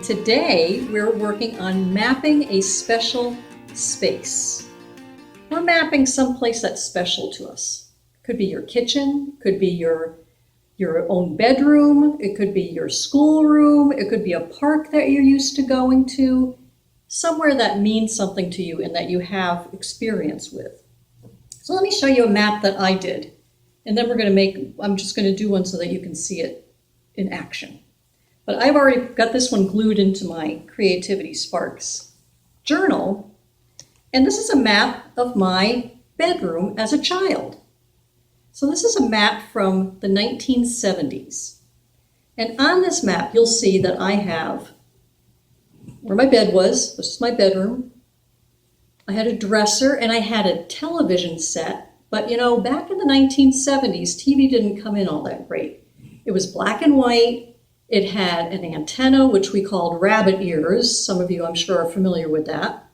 Today, we're working on mapping a special space. We're mapping someplace that's special to us. Could be your kitchen, could be your own bedroom, it could be your schoolroom, it could be a park that you're used to going to, somewhere that means something to you and that you have experience with. So let me show you a map that I did, and then I'm just going to do one so that you can see it in action. But I've already got this one glued into my Creativity Sparks journal, and this is a map of my bedroom as a child. So this is a map from the 1970s. And on this map, you'll see that I have where my bed was. This is my bedroom. I had a dresser and I had a television set. But you know, back in the 1970s, TV didn't come in all that great. It was black and white. It had an antenna, which we called rabbit ears. Some of you, I'm sure, are familiar with that.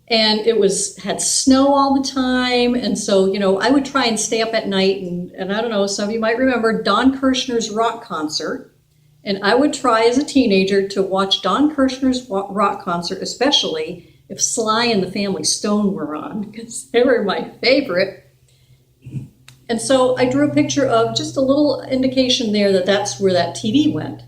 And it had snow all the time. And so, you know, I would try and stay up at night. And I don't know, some of you might remember Don Kirshner's rock concert. And I would try as a teenager to watch Don Kirshner's rock concert, especially if Sly and the Family Stone were on, because they were my favorite. And so I drew a picture of just a little indication there that that's where that TV went.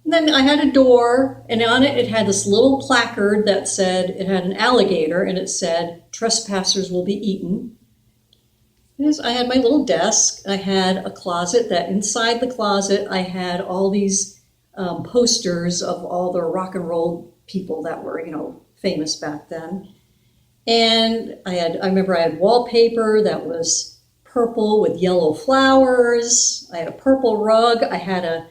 And then I had a door, and on it, it had this little placard that said, it had an alligator, and it said, "Trespassers will be eaten." I had my little desk. I had a closet that inside the closet, I had all these posters of all the rock and roll people that were, you know, famous back then. And I remember I had wallpaper that was purple with yellow flowers. I had a purple rug. I had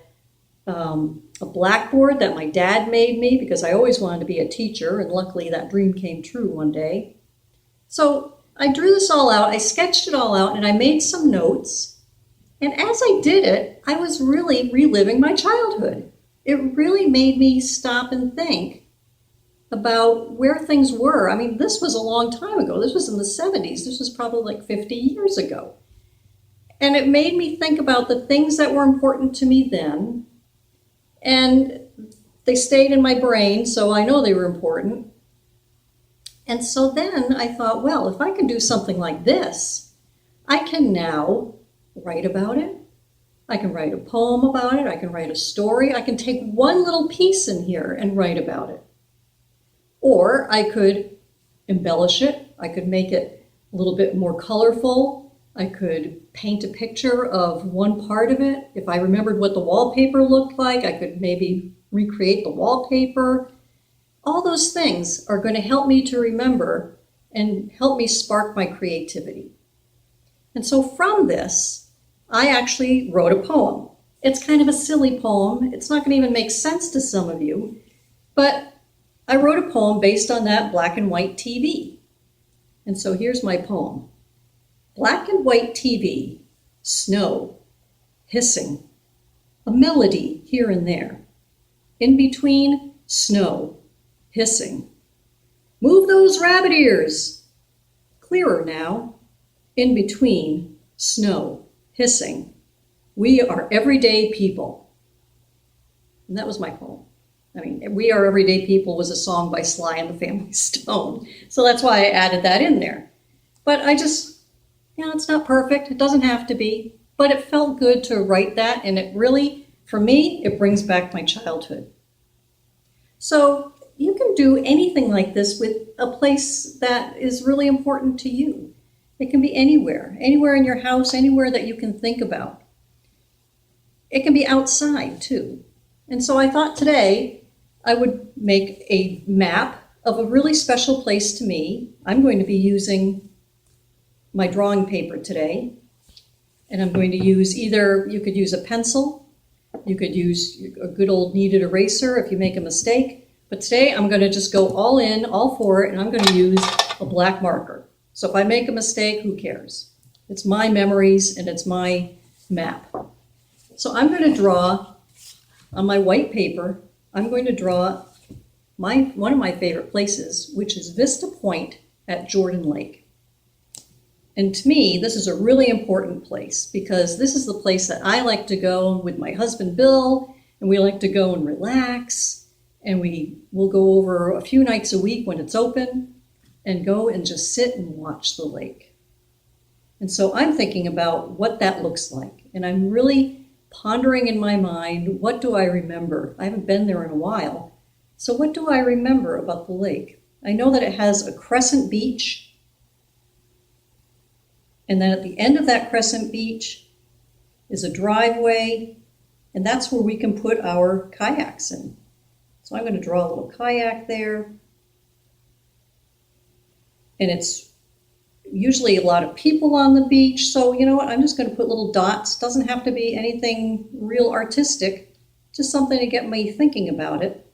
a blackboard that my dad made me because I always wanted to be a teacher, and luckily that dream came true one day. So I drew this all out, I sketched it all out, and I made some notes. And as I did it, I was really reliving my childhood. It really made me stop and think about where things were. I mean, this was a long time ago. This was in the 70s. This was probably like 50 years ago. And it made me think about the things that were important to me then. And they stayed in my brain, so I know they were important. And so then I thought, well, if I can do something like this, I can now write about it. I can write a poem about it. I can write a story. I can take one little piece in here and write about it. Or I could embellish it. I could make it a little bit more colorful. I could paint a picture of one part of it. If I remembered what the wallpaper looked like, I could maybe recreate the wallpaper. All those things are going to help me to remember and help me spark my creativity. And so from this, I actually wrote a poem. It's kind of a silly poem. It's not going to even make sense to some of you, but I wrote a poem based on that black and white TV. And so here's my poem. Black and white TV, snow, hissing, a melody here and there. In between, snow, hissing. Move those rabbit ears. Clearer now. In between, snow, hissing. We are everyday people. And that was my poem. I mean, We Are Everyday People was a song by Sly and the Family Stone. So that's why I added that in there. But it's not perfect. It doesn't have to be. But it felt good to write that. And it really, for me, it brings back my childhood. So you can do anything like this with a place that is really important to you. It can be anywhere in your house, anywhere that you can think about. It can be outside too. And so I thought today I would make a map of a really special place to me. I'm going to be using my drawing paper today. And I'm going to use you could use a pencil, you could use a good old kneaded eraser if you make a mistake. But today I'm going to just go all in, all for it, and I'm going to use a black marker. So if I make a mistake, who cares? It's my memories and it's my map. So I'm going to draw on my white paper, I'm going to draw one of my favorite places, which is Vista Point at Jordan Lake. And to me, this is a really important place because this is the place that I like to go with my husband, Bill, and we like to go and relax. And we will go over a few nights a week when it's open and go and just sit and watch the lake. And so I'm thinking about what that looks like. And I'm really pondering in my mind, what do I remember? I haven't been there in a while. So what do I remember about the lake? I know that it has a crescent beach. And then at the end of that crescent beach is a driveway. And that's where we can put our kayaks in. So I'm going to draw a little kayak there. And it's usually a lot of people on the beach. So you know what? I'm just going to put little dots. Doesn't have to be anything real artistic. Just something to get me thinking about it.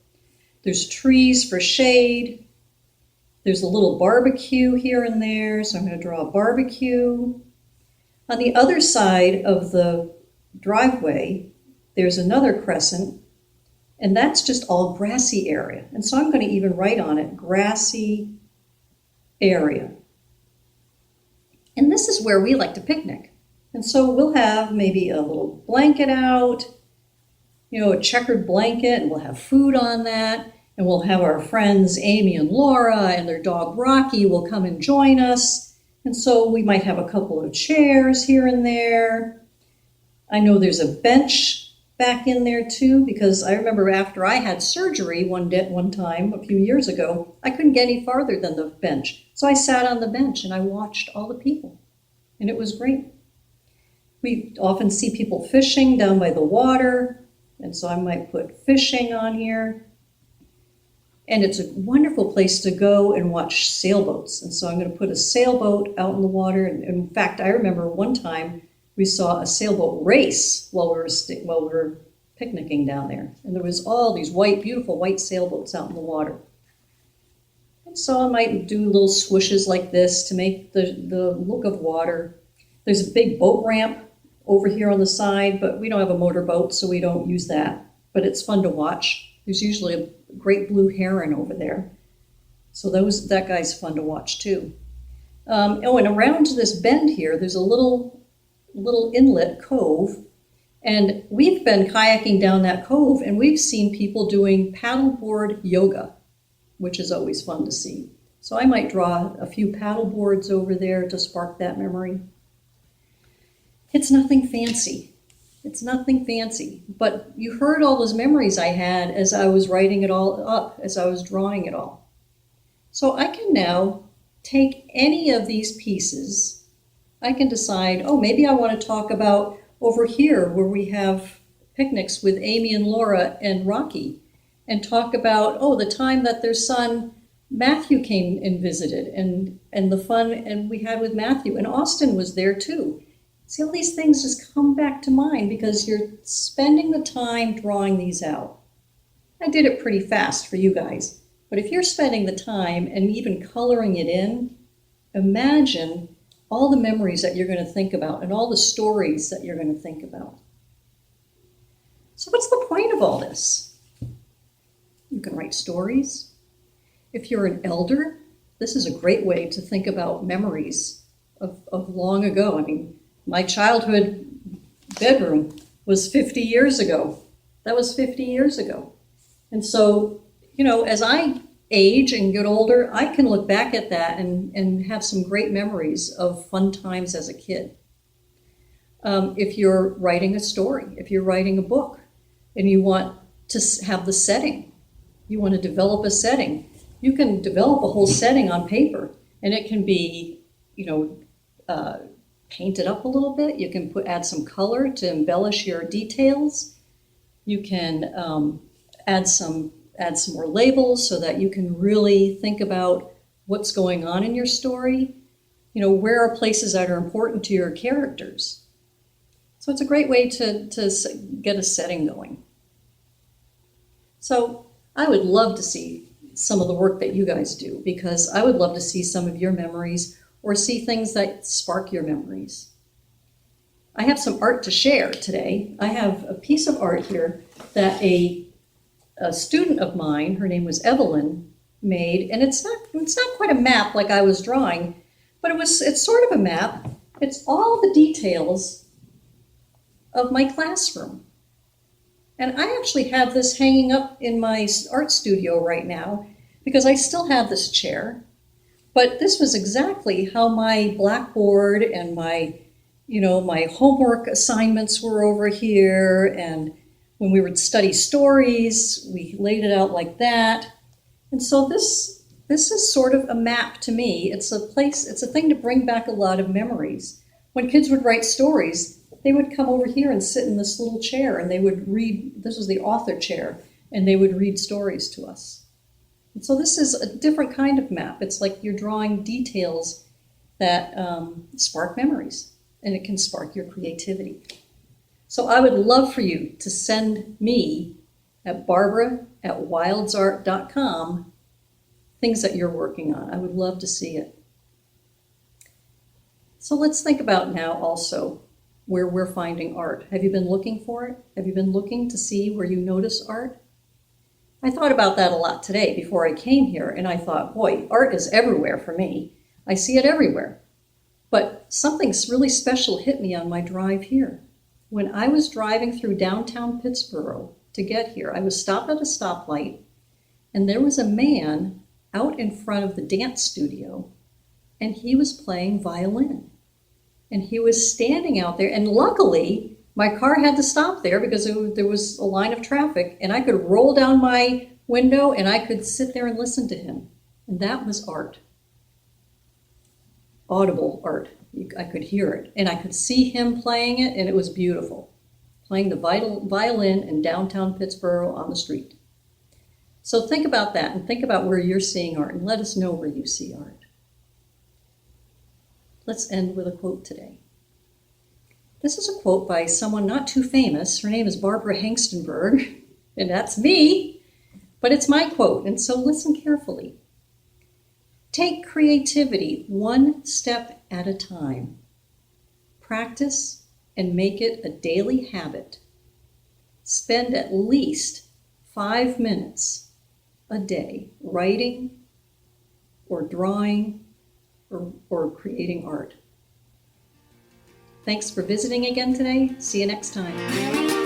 There's trees for shade. There's a little barbecue here and there. So I'm going to draw a barbecue. On the other side of the driveway, there's another crescent. And that's just all grassy area. And so I'm going to even write on it, grassy area. And this is where we like to picnic. And so we'll have maybe a little blanket out, a checkered blanket, and we'll have food on that. And we'll have our friends Amy and Laura and their dog Rocky will come and join us. And so we might have a couple of chairs here and there. I know there's a bench back in there too, because I remember after I had surgery one time a few years ago, I couldn't get any farther than the bench. So I sat on the bench and I watched all the people, and it was great. We often see people fishing down by the water, and so I might put fishing on here. And it's a wonderful place to go and watch sailboats. And so I'm going to put a sailboat out in the water. And in fact, I remember one time we saw a sailboat race while we were picnicking down there. And there was all these beautiful white sailboats out in the water. And so I might do little swishes like this to make the look of water. There's a big boat ramp over here on the side, but we don't have a motorboat, so we don't use that. But it's fun to watch. There's usually a great blue heron over there. So that guy's fun to watch too. And around this bend here, there's a little inlet cove, and we've been kayaking down that cove, and we've seen people doing paddleboard yoga, which is always fun to see. So I might draw a few paddle boards over there to spark that memory. It's nothing fancy. It's nothing fancy, but you heard all those memories I had as I was writing it all up, as I was drawing it all. So I can now take any of these pieces. I can decide, maybe I want to talk about over here where we have picnics with Amy and Laura and Rocky, and talk about, the time that their son Matthew came and visited, and the fun and we had with Matthew, and Austin was there too. See, all these things just come back to mind because you're spending the time drawing these out. I did it pretty fast for you guys, but if you're spending the time and even coloring it in, imagine all the memories that you're going to think about and all the stories that you're going to think about. So what's the point of all this? You can write stories. If you're an elder, this is a great way to think about memories of long ago. I mean, My childhood bedroom was 50 years ago. That was 50 years ago. And so, as I age and get older, I can look back at that and have some great memories of fun times as a kid. If you're writing a story, if you're writing a book, and you want to have the setting, you want to develop a setting, you can develop a whole setting on paper, and it can be, painted up a little bit. You can add some color to embellish your details. You can add some more labels so that you can really think about what's going on in your story. Where are places that are important to your characters? So it's a great way to get a setting going. So I would love to see some of the work that you guys do, because I would love to see some of your memories or see things that spark your memories. I have some art to share today. I have a piece of art here that a student of mine, her name was Evelyn, made, and it's not quite a map like I was drawing, but it's sort of a map. It's all the details of my classroom. And I actually have this hanging up in my art studio right now because I still have this chair. But this was exactly how my blackboard and my homework assignments were over here. And when we would study stories, we laid it out like that. And so this is sort of a map to me. It's a thing to bring back a lot of memories. When kids would write stories, they would come over here and sit in this little chair, and they would read. This was the author chair, and they would read stories to us. And so this is a different kind of map. It's like you're drawing details that spark memories, and it can spark your creativity. So I would love for you to send me at barbara@wildsart.com things that you're working on. I would love to see it. So let's think about now also where we're finding art. Have you been looking for it? Have you been looking to see where you notice art? I thought about that a lot today before I came here, and I thought, boy, art is everywhere for me. I see it everywhere. But something really special hit me on my drive here. When I was driving through downtown Pittsburgh to get here, I was stopped at a stoplight, and there was a man out in front of the dance studio, and he was playing violin. And he was standing out there, and luckily my car had to stop there because there was a line of traffic, and I could roll down my window and I could sit there and listen to him. And that was art. Audible art. I could hear it, and I could see him playing it, and it was beautiful. Playing the violin in downtown Pittsburgh on the street. So think about that, and think about where you're seeing art, and let us know where you see art. Let's end with a quote today. This is a quote by someone not too famous. Her name is Barbara Hengstenberg, and that's me, but it's my quote, and so listen carefully. Take creativity one step at a time. Practice and make it a daily habit. Spend at least 5 minutes a day writing or drawing or creating art. Thanks for visiting again today. See you next time.